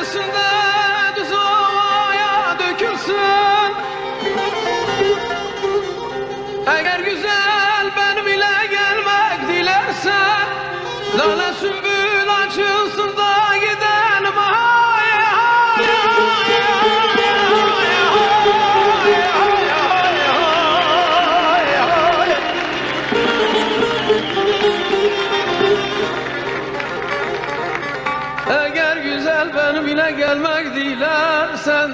Erisinde düz ovaya dökülsün. Eğer güzel benim ile gelmek dilersen, lale sümbül açılsın da gidelim. Eğer güzel benim ile gelmek dilersen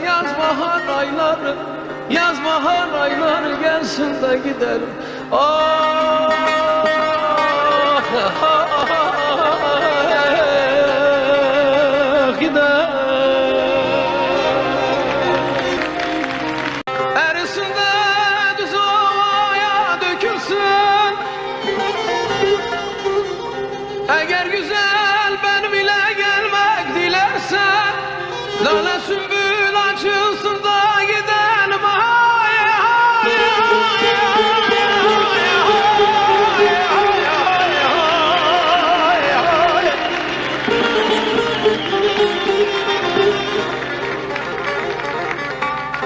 yaz bahar ayları, yaz bahar ayları gelsin de gidelim. Ah, gidelim. Erisinde düz ovaya dökülsün. Eğer güzel benim ile gelmek dilersen, lale sümbül açılsın da gidelim.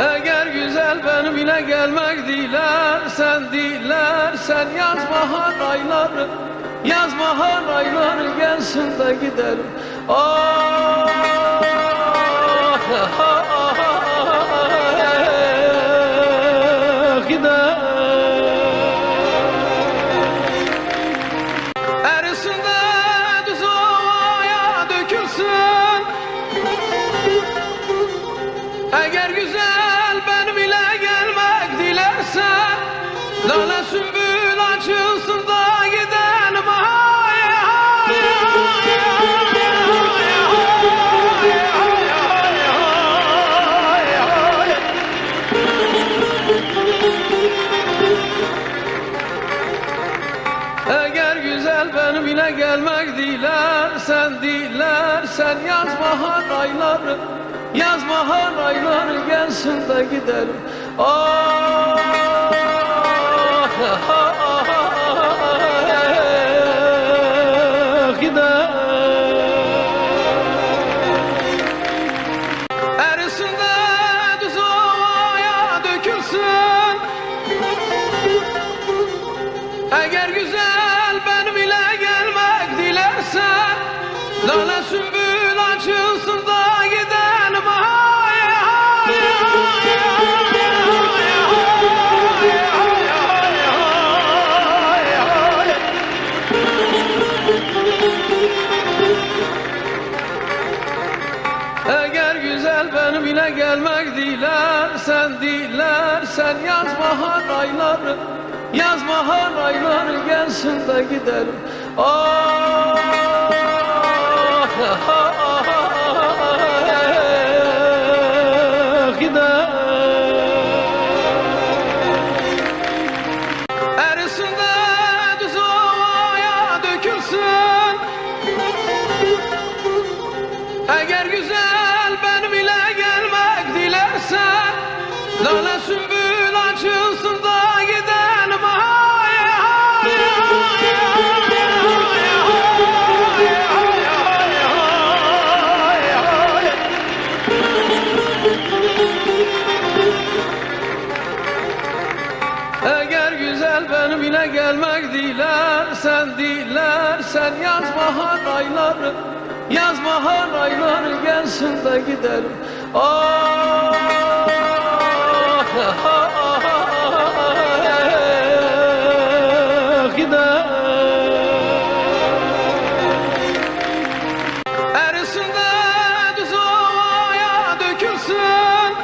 Eğer güzel benim ile gelmek dilersen yaz bahar ayları, yaz bahar ayları gelsin de gidelim. Ah, gidelim. Erisinde düz ovaya dökülsün. Eğer güzel benim ile gelmek dilersen, lale sümbül açılsın da gidelim. Eğer güzel benim ile gelmek dilersen yaz bahar ayları, yaz bahar ayları gelsin de gidelim. Ah, gidelim. Erisinde düz ovaya dökülsün. Eğer güzel benim ile gelmek dilersen, lale sümbül açılsın da gidelim. Eğer güzel benim ile gelmek dilersen yaz bahar ayları, yaz bahar ayları gelsin de gidelim. Ah, gidelim. Erisinde düz ovaya dökülsün. Eğer güzel benim ile gelmek dilersen, lale sümbül açılsın da gidelim. Eğer güzel benim ile gelmek dilersen yaz bahar ayları, yaz bahar ayları gelsin de gidelim. Ah, gidelim. Erisinde düz ovaya dökülsün.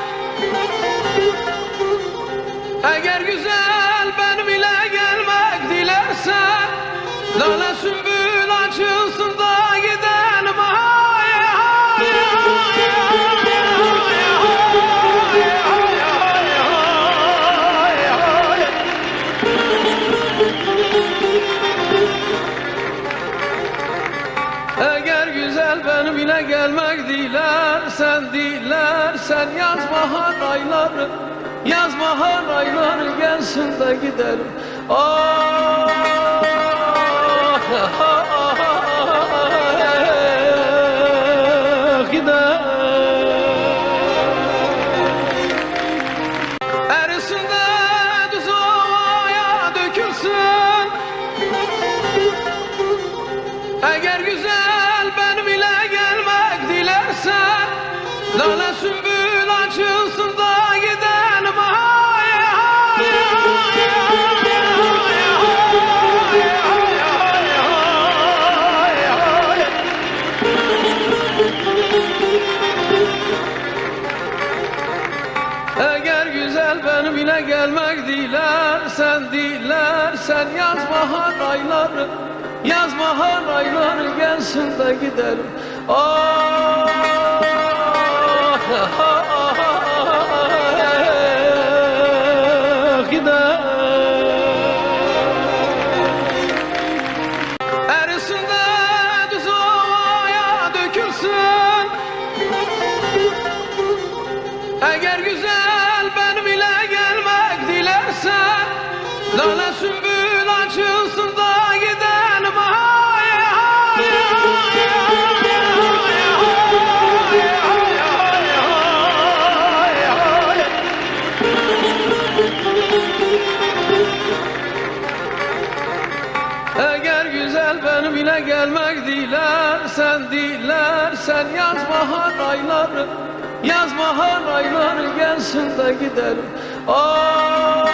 Eğer güzel benim ile gelmek dilersen, lale sümbül açılsın da gidelim. Eğer güzel benim ile gelmek dilersen yaz bahar ayları, yaz bahar ayları gelsin de gidelim. Ah, gider. Erisin de düz ovaya dökülsün. Eğer güzel benim ile gelmek dilersen, lale sümbül açılsın da gidelim. Eğer güzel benim ile gelmek dilersen yaz bahar ayları, yaz bahar ayları gelsin de gidelim. Ah, ah, ah, ah, gider. Erisin de düz ovaya dökülsün. Eğer güzel benim ile gelmek dilersen, lale sümbül açılsın da gidelim. Eğer güzel benim ile gelmek dilersen yaz bahar ayları, yaz bahar ayları gelsin de gidelim. Ah,